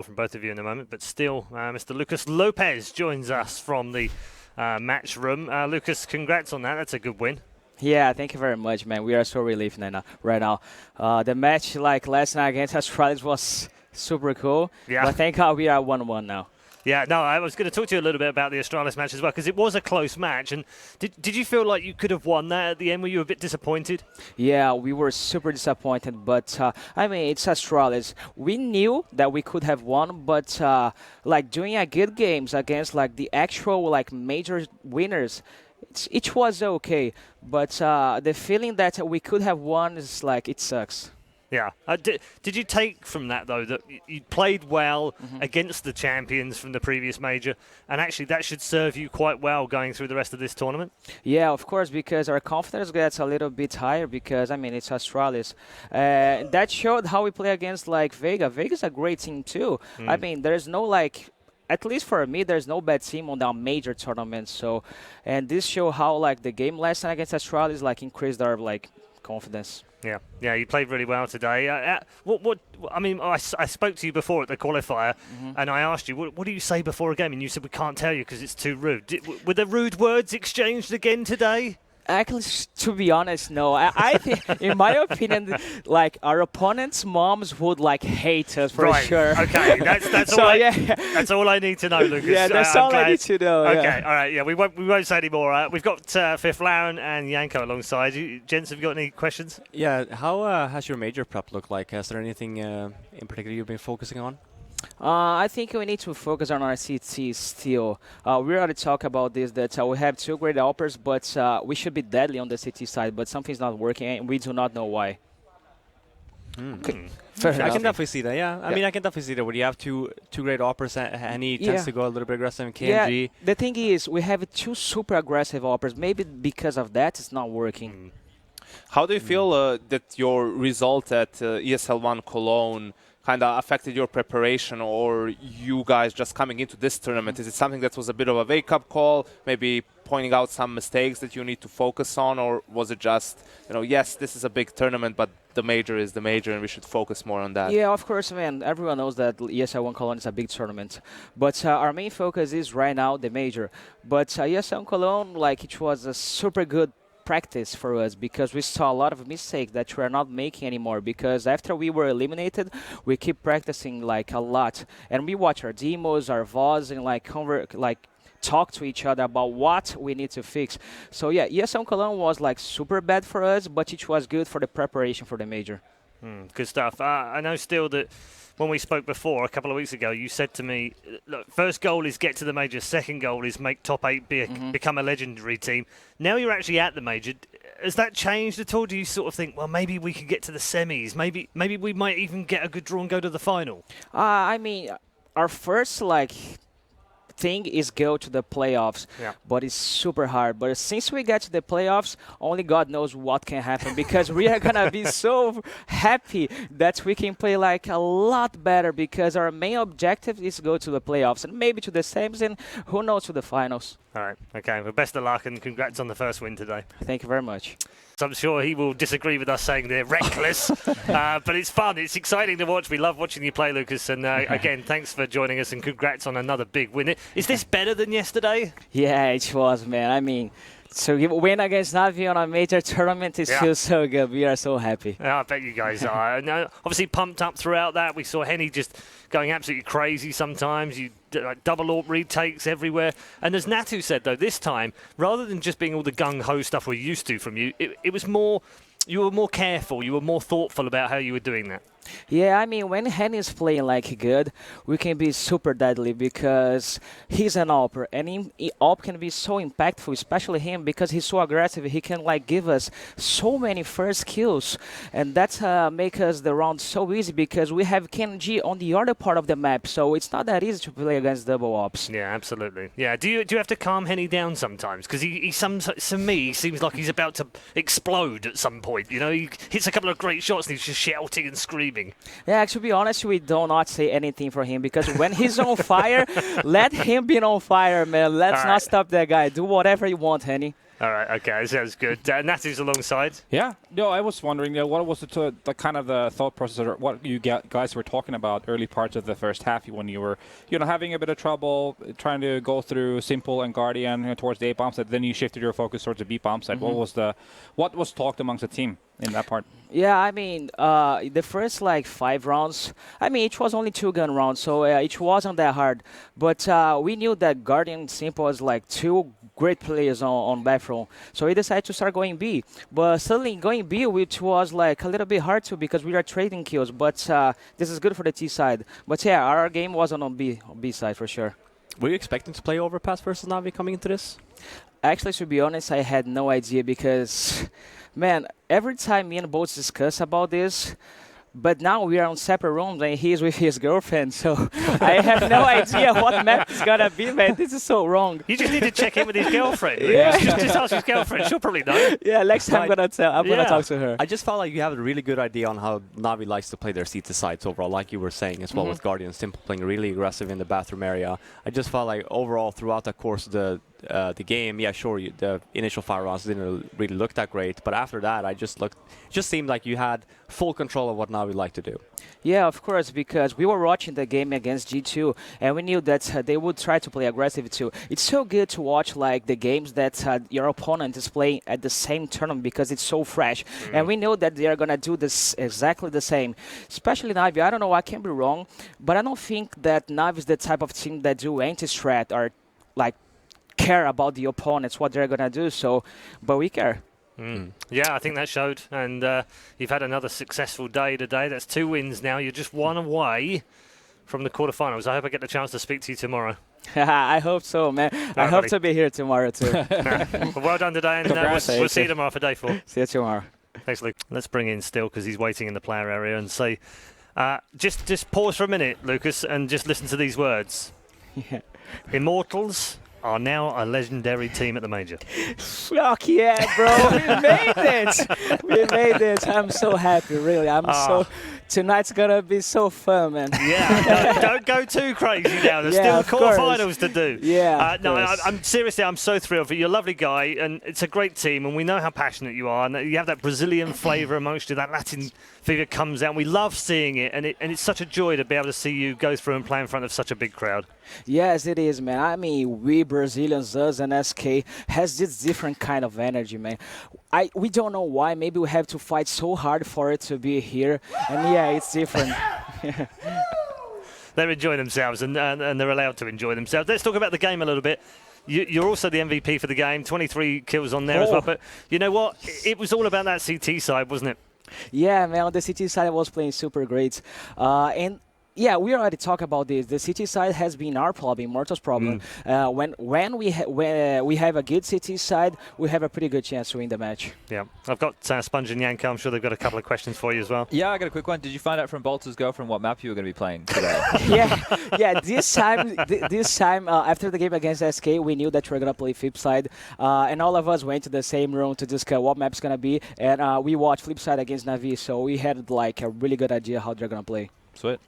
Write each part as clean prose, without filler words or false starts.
from both of you in a moment, but still, Mr. Lucas Lopez joins us from the match room. Lucas, congrats on that. That's a good win. Yeah, thank you very much, man. We are so relieved right now. The match like last night against Australia was super cool. Yeah. But thank God we are 1-1 now. Yeah, no, I was going to talk to you a little bit about the Australis match as well, because it was a close match. And did you feel like you could have won that at the end? Were you a bit disappointed? Yeah, we were super disappointed, but I mean, it's Australis. We knew that we could have won, but like doing a good games against like the actual like major winners, it was okay. But the feeling that we could have won is like it sucks. Yeah. Did you take from that, though, that you played well against the champions from the previous major, and actually that should serve you quite well going through the rest of this tournament? Yeah, of course, because our confidence gets a little bit higher because, I mean, it's Australis. That showed how we play against, like, Vega. Vega's a great team, too. I mean, there's no, like, at least for me, there's no bad team on the major tournament. So, and this show how, like, the game last night against Australis, like, increased our, like, confidence. Yeah, you played really well today. I mean, I spoke to you before at the qualifier, and I asked you, what do you say before a game? And you said, we can't tell you because it's too rude. Were there rude words exchanged again today? Actually, to be honest, no. I think, in my opinion, like our opponents' moms would like hate us for sure. Okay, that's so, all. That's all I need to know, Lucas. Yeah, that's all I need to know. Okay, yeah. all right. Yeah, we won't say any more. We've got Fifth Lauren and Yanko alongside you. Gents, have you got any questions? Yeah. How has your major prep looked like? Is there anything in particular you've been focusing on? I think we need to focus on our CT still. We already talked about this, that we have two great helpers, but we should be deadly on the CT side, but something's not working, and we do not know why. I can definitely see that, yeah. I mean, I can definitely see that where you have two great operas, and he tends to go a little bit aggressive in KNG. Yeah, the thing is, we have two super aggressive operas. Maybe because of that, it's not working. How do you feel that your result at ESL1 Cologne kind of affected your preparation, or you guys just coming into this tournament? Is it something that was a bit of a wake-up call, maybe pointing out some mistakes that you need to focus on, or was it just, yes, this is a big tournament, but the major is the major and we should focus more on that? Yeah, of course, man. Everyone knows that ESL1 Cologne is a big tournament. But our main focus is right now the major. But ESL1 Cologne, like, it was a super good practice for us because we saw a lot of mistakes that we're not making anymore, because after we were eliminated we keep practicing like a lot, and we watch our demos, our VODs, and talk to each other about what we need to fix. So yeah, ESL Cologne was like super bad for us, but it was good for the preparation for the major. Good stuff. I know still that when we spoke before, a couple of weeks ago, you said to me, look, first goal is get to the major, second goal is make top 8, become a legendary team. Now you're actually at the major. Has that changed at all? Do you sort of think, well, maybe we could get to the semis, maybe we might even get a good draw and go to the final? I mean, our first thing is go to the playoffs, but it's super hard. But since we get to the playoffs, only God knows what can happen, because we are gonna be so happy that we can play like a lot better, because our main objective is to go to the playoffs and maybe to the semis, and who knows, to the finals. All right, okay, well, best of luck and congrats on the first win today. Thank you very much. So I'm sure he will disagree with us saying they're reckless, but it's fun. It's exciting to watch. We love watching you play, Lucas. And again, thanks for joining us and congrats on another big win. Is this better than yesterday? Yeah, it was, man. I mean, so win against Navi on a major tournament, it feels so good. We are so happy. I bet you guys are. And, obviously pumped up throughout that. We saw Henny just going absolutely crazy sometimes. You double AWP retakes everywhere. And as Natu said, though, this time, rather than just being all the gung-ho stuff we're used to from you, it was more, you were more careful, you were more thoughtful about how you were doing that. Yeah, I mean, when Henny is playing like good, we can be super deadly because he's an AWPer, and AWP can be so impactful, especially him, because he's so aggressive. He can like give us so many first kills, and that's make us the round so easy, because we have KNG on the other part of the map, so it's not that easy to play against double AWPs. Yeah, absolutely. Yeah, do you have to calm Henny down sometimes? Because he to me, he seems like he's about to explode at some point. He hits a couple of great shots and he's just shouting and screaming. Yeah, to be honest, we do not say anything for him, because when he's on fire, let him be on fire, man. Let's not stop that guy. Do whatever you want, Henny. All right, okay, sounds good. Natty's alongside. Yeah, no, I was wondering what was the kind of the thought process, or what you guys were talking about early parts of the first half when you were, having a bit of trouble trying to go through Simple and Guardian towards the A bomb side. Then you shifted your focus towards the B bomb side. What was talked amongst the team in that part? Yeah, I mean, the first 5 rounds, I mean, it was only 2-gun rounds, so it wasn't that hard. But we knew that Guardian and Simple was 2 great players on bathroom. So we decided to start going B. But suddenly going B, which was a little bit hard to, because we are trading kills. But this is good for the T side. But yeah, our game wasn't on B side for sure. Were you expecting to play Overpass versus Na'Vi coming into this? Actually, to be honest, I had no idea because, man, every time me and Bolts discuss about this, but now we are on separate rooms and he's with his girlfriend, so I have no idea what map is gonna be, man. This is so wrong. You just need to check in with his girlfriend. Yeah. Just ask his girlfriend. She'll probably know. Yeah, next time I'm gonna talk to her. I just felt like you have a really good idea on how Na'Vi likes to play their CT sides overall, like you were saying as well with Guardian Simple playing really aggressive in the bathroom area. I just felt like overall throughout the course of the game, yeah, sure, the initial 5 rounds didn't really look that great, but after that, it just seemed like you had full control of what Na'Vi like to do. Yeah, of course, because we were watching the game against G2, and we knew that they would try to play aggressive too. It's so good to watch the games that your opponent is playing at the same tournament because it's so fresh, and we know that they are gonna do this exactly the same. Especially Na'Vi. I don't know, I can be wrong, but I don't think that Na'Vi is the type of team that do anti-strat or care about the opponents, what they're gonna do. So, but we care. Yeah, I think that showed, and you've had another successful day today. That's 2 wins now. You're just 1 away from the quarterfinals. I hope I get the chance to speak to you tomorrow. I hope so, man. I hope to be here tomorrow too. Well, well done today, and we'll see you tomorrow for day 4. See you tomorrow. Thanks, Luke. Let's bring in Still because he's waiting in the player area and say, just pause for a minute, Lucas, and just listen to these words. Yeah. Immortals are now a legendary team at the major. Fuck yeah, bro. We made it. We made it. I'm so happy, really. Tonight's gonna be so fun, man. Yeah, don't go too crazy now. There's still quarterfinals to do. Yeah. I'm seriously, I'm so thrilled for you. You're a lovely guy, and it's a great team, and we know how passionate you are, and you have that Brazilian flavour amongst you. That Latin fever comes out. And we love seeing it, and it's such a joy to be able to see you go through and play in front of such a big crowd. Yes, it is, man. I mean, we Brazilians, us and SK, has this different kind of energy, man. We don't know why. Maybe we have to fight so hard for it to be here, and yeah, it's different. They're enjoying themselves, and they're allowed to enjoy themselves. Let's talk about the game a little bit. You're also the MVP for the game, 23 kills on there as well. But you know what? It was all about that CT side, wasn't it? Yeah, man, on the CT side I was playing super great. And yeah, we already talked about this. The CT side has been our problem, Immortals' problem. When we have a good CT side, we have a pretty good chance to win the match. Yeah, I've got Sponge and Yanko. I'm sure they've got a couple of questions for you as well. Yeah, I got a quick one. Did you find out from Bolts' girlfriend what map you were going to be playing today? yeah. This time, after the game against SK, we knew that we were gonna play Flipside, and all of us went to the same room to discuss what map's gonna be, and we watched Flipside against Na'Vi, so we had a really good idea how they're gonna play. Sweet.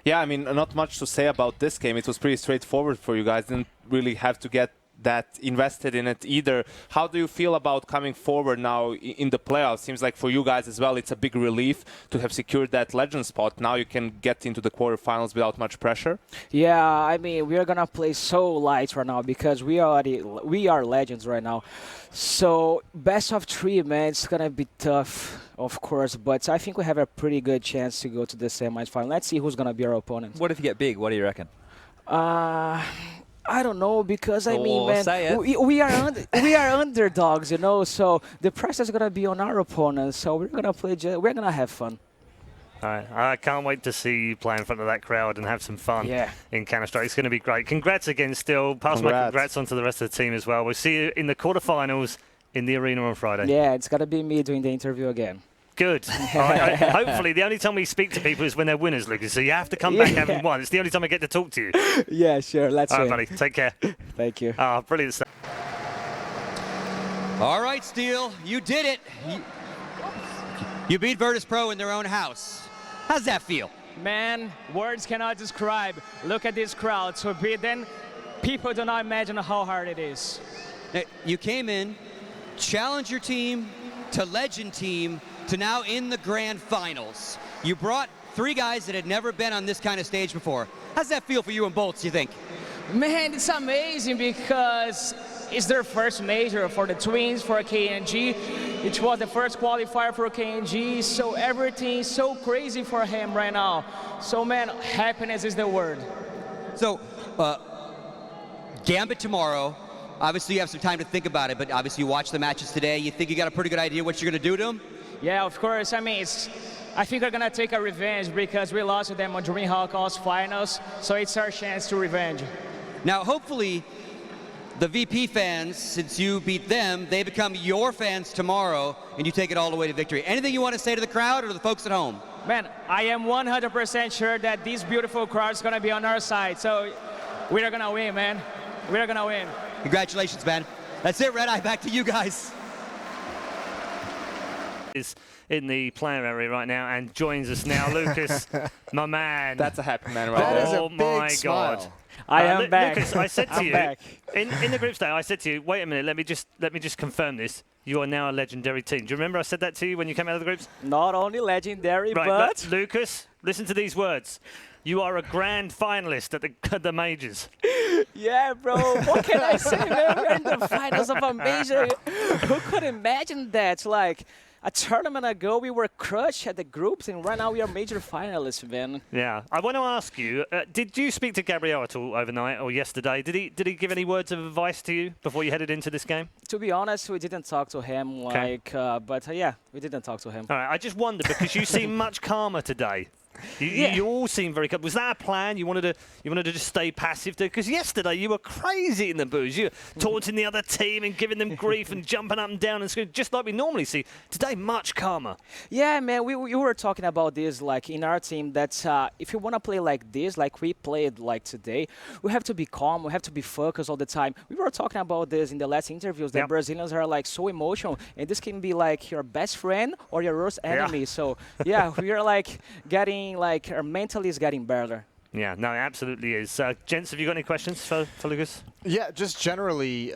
Yeah, I mean, not much to say about this game. It was pretty straightforward for you guys. Didn't really have to get that invested in it either. How do you feel about coming forward now in the playoffs? Seems like for you guys as well, it's a big relief to have secured that legend spot. Now you can get into the quarterfinals without much pressure. Yeah, I mean, we are gonna play so light right now because we are legends right now. So best of 3, man, it's gonna be tough, of course, but I think we have a pretty good chance to go to the semi-final. Let's see who's gonna be our opponent. What if you get big? What do you reckon? I don't know, because I mean, man, we are underdogs, you know. So the pressure is gonna be on our opponents. So we're gonna play. We're gonna have fun. All right. I can't wait to see you play in front of that crowd and have some fun in Counter-Strike. It's going to be great. Congrats again, Still. Pass my congrats on to the rest of the team as well. We'll see you in the quarterfinals in the arena on Friday. Yeah, it's gonna be me doing the interview again. Good. Hopefully, the only time we speak to people is when they're winners, Lucas. So you have to come back having won. It's the only time I get to talk to you. Yeah, sure. Let's All right, buddy. Take care. Thank you. Brilliant stuff. All right, Steel. You did it. You beat Virtus Pro in their own house. How's that feel? Man, words cannot describe. Look at this crowd. To beat them, people do not imagine how hard it is. You came in, challenger team to legend team to now in the grand finals. You brought 3 guys that had never been on this kind of stage before. How's that feel for you and Bolts, you think? Man, it's amazing because it's their first major for the Twins, for KNG. It was the first qualifier for KNG, so everything's so crazy for him right now. So man, happiness is the word. So, Gambit tomorrow. Obviously, you have some time to think about it, but obviously you watch the matches today. You think you got a pretty good idea what you're going to do to them? Yeah, of course. I mean, I think we're gonna take a revenge because we lost to them on DreamHack Oz finals, so it's our chance to revenge. Now, hopefully, the VP fans, since you beat them, they become your fans tomorrow, and you take it all the way to victory. Anything you want to say to the crowd or to the folks at home? Man, I am 100% sure that this beautiful crowd is gonna be on our side, so we're gonna win, man. We're gonna win. Congratulations, man. That's it, Red Eye. Back to you guys. Is in the player area right now and joins us now, Lucas, my man. That's a happy man right That there. is a Oh big my smile. God! I am back. Lucas, I said to I'm you back. in the group stage, I said to you, wait a minute, let me just confirm this. You are now a legendary team. Do you remember I said that to you when you came out of the groups? Not only legendary, Right, but Lucas, listen to these words. You are a grand finalist at the majors. yeah, bro. What can I say, man? We're in the finals of a major. Who could imagine that? Like a tournament ago, we were crushed at the groups, and right now we are major finalists, man. Yeah, I want to ask you: did you speak to Gabriel at all overnight or yesterday? Did he give any words of advice to you before you headed into this game? To be honest, we didn't talk to him, but yeah, we didn't talk to him. All right, I just wonder because you seem much calmer today. You all seem very calm. Was that a plan? You wanted to just stay passive? Because yesterday you were crazy in the booze. You were taunting the other team and giving them grief and jumping up and down and screaming, just like we normally see. Today, much calmer. Yeah, man, we were talking about this like in our team that if you want to play like this, like we played like today, we have to be calm, we have to be focused all the time. We were talking about this in the last interviews that Brazilians are like so emotional, and this can be like your best friend or your worst enemy. So yeah, we are like getting like our mentally is getting better. Yeah, no, it absolutely is. Gents, have you got any questions for Lucas? Yeah, just generally,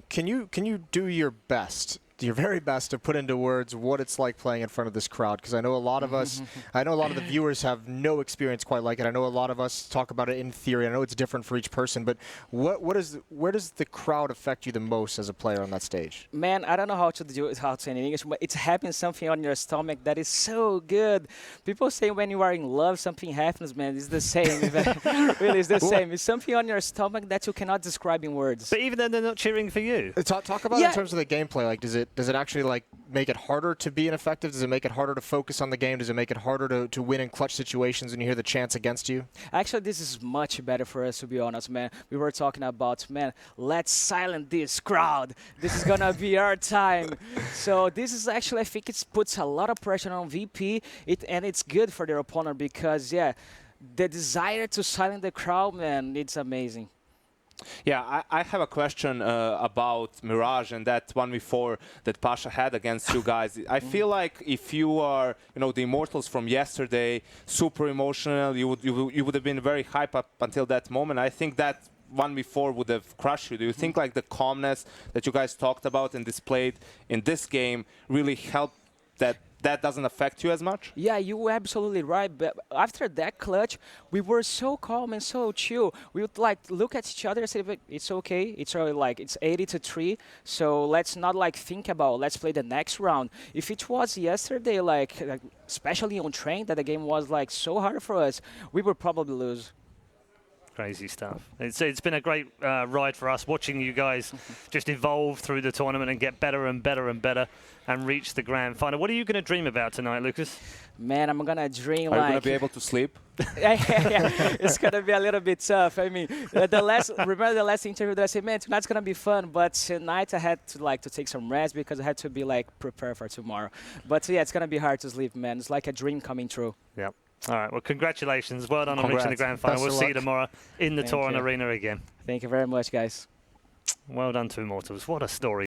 can you do your best, your very best, to put into words what it's like playing in front of this crowd? Because I know a lot of us, I know a lot of the viewers have no experience quite like it. I know a lot of us talk about it in theory. I know it's different for each person, but where does the crowd affect you the most as a player on that stage? Man, I don't know how to say in English, but it's happening something on your stomach that is so good. People say when you are in love, something happens, man. It's the same. Really, it's the same. It's something on your stomach that you cannot describe in words. But even then, they're not cheering for you. Talk about it in terms of the gameplay. Like, does it actually like make it harder to be ineffective? Does it make it harder to focus on the game? Does it make it harder to win in clutch situations when you hear the chance against you? Actually, this is much better for us, to be honest, man. We were talking about, man, let's silence this crowd. This is going to be our time. So this is actually, I think it puts a lot of pressure on VP, and it's good for their opponent because, yeah, the desire to silence the crowd, man, it's amazing. Yeah, I have a question about Mirage and that 1v4 that Pasha had against you guys. I feel like if you are, the Immortals from yesterday, super emotional, you would have been very hype up until that moment. I think that 1v4 would have crushed you. Do you think like the calmness that you guys talked about and displayed in this game really helped that doesn't affect you as much? Yeah, you were absolutely right. But after that clutch, we were so calm and so chill. We would like look at each other and say, "It's okay. It's like it's 80-3. So let's not like think about. Let's play the next round." If it was yesterday, like especially on train, that the game was like so hard for us, we would probably lose. Crazy stuff. It's been a great ride for us watching you guys just evolve through the tournament and get better and better and better and reach the grand final. What are you going to dream about tonight, Lucas? Man, I'm going to dream Are you like... going to be able to sleep? yeah, it's going to be a little bit tough. I mean, remember the last interview that I said, man, tonight's going to be fun, but tonight I had to take some rest because I had to be like prepared for tomorrow. But yeah, it's going to be hard to sleep, man. It's like a dream coming true. Yep. All right, well, congratulations. Well done on reaching the grand final. Best We'll of see you luck. tomorrow in the Thank Toron you. Arena again. Thank you very much, guys. Well done to Immortals. What a story.